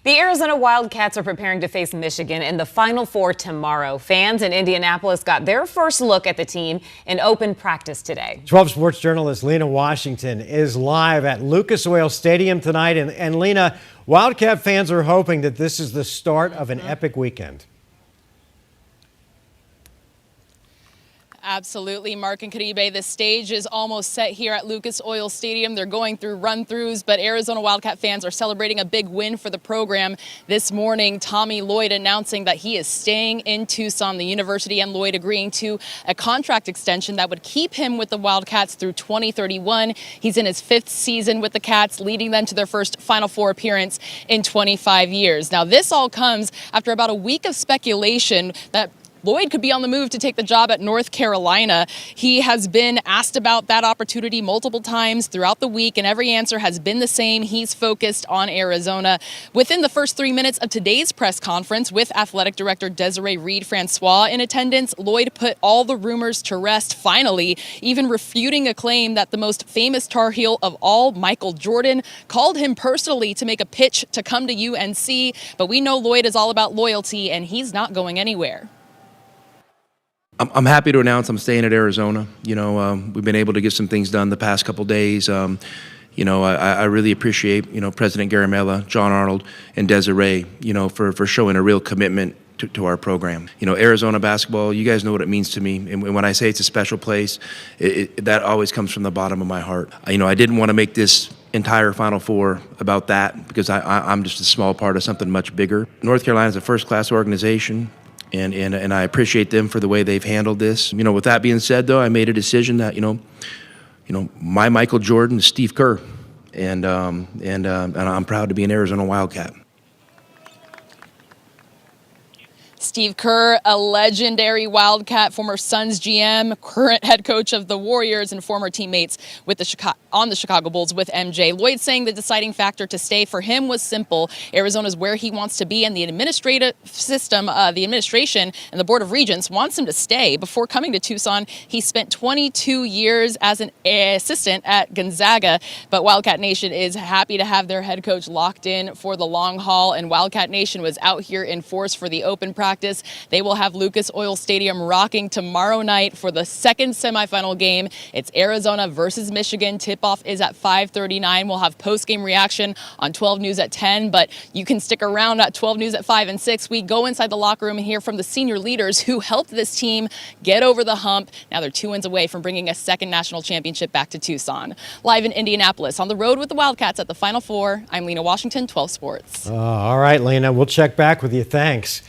The Arizona Wildcats are preparing to face Michigan in the Final Four tomorrow. Fans in Indianapolis got their first look at the team in open practice today. 12 sports journalist Lena Washington is live at Lucas Oil Stadium tonight. And Lena, Wildcat fans are hoping that this is the start of an epic weekend. Absolutely, Mark and Caribe. The stage is almost set here at Lucas Oil Stadium. They're going through run-throughs, but Arizona Wildcat fans are celebrating a big win for the program this morning. Tommy Lloyd announcing that he is staying in Tucson, the university, and Lloyd agreeing to a contract extension that would keep him with the Wildcats through 2031. He's in his 5th season with the Cats, leading them to their first Final Four appearance in 25 years. Now, this all comes after about a week of speculation that Lloyd could be on the move to take the job at North Carolina. He has been asked about that opportunity multiple times throughout the week, and every answer has been the same. He's focused on Arizona. Within the first 3 minutes of today's press conference, with athletic director Desiree Reed-Francois in attendance, Lloyd put all the rumors to rest, finally, even refuting a claim that the most famous Tar Heel of all, Michael Jordan, called him personally to make a pitch to come to UNC. But we know Lloyd is all about loyalty, and he's not going anywhere. I'm happy to announce I'm staying at Arizona. We've been able to get some things done the past couple days. I really appreciate, President Garamella, John Arnold, and Desiree, for showing a real commitment to our program. Arizona basketball, you guys know what it means to me. And when I say it's a special place, that always comes from the bottom of my heart. I didn't want to make this entire Final Four about that because I'm just a small part of something much bigger. North Carolina is a first-class organization. And I appreciate them for the way they've handled this. With that being said, though, I made a decision that my Michael Jordan is Steve Kerr, and I'm proud to be an Arizona Wildcat. Steve Kerr, a legendary Wildcat, former Suns GM, current head coach of the Warriors, and former teammates with the Chicago Bulls with MJ. Lloyd saying the deciding factor to stay for him was simple. Arizona's where he wants to be, and the administrative system, the administration and the Board of Regents wants him to stay. Before coming to Tucson, he spent 22 years as an assistant at Gonzaga, but Wildcat Nation is happy to have their head coach locked in for the long haul, and Wildcat Nation was out here in force for the open practice. They will have Lucas Oil Stadium rocking tomorrow night for the second semifinal game. It's Arizona versus Michigan. Tip-off is at 5:39. We'll have post-game reaction on 12 News at 10, but you can stick around at 12 News at 5 and 6. We go inside the locker room and hear from the senior leaders who helped this team get over the hump. Now they're 2 wins away from bringing a second national championship back to Tucson. Live in Indianapolis, on the road with the Wildcats at the Final Four, I'm Lena Washington, 12 Sports. All right, Lena, we'll check back with you. Thanks.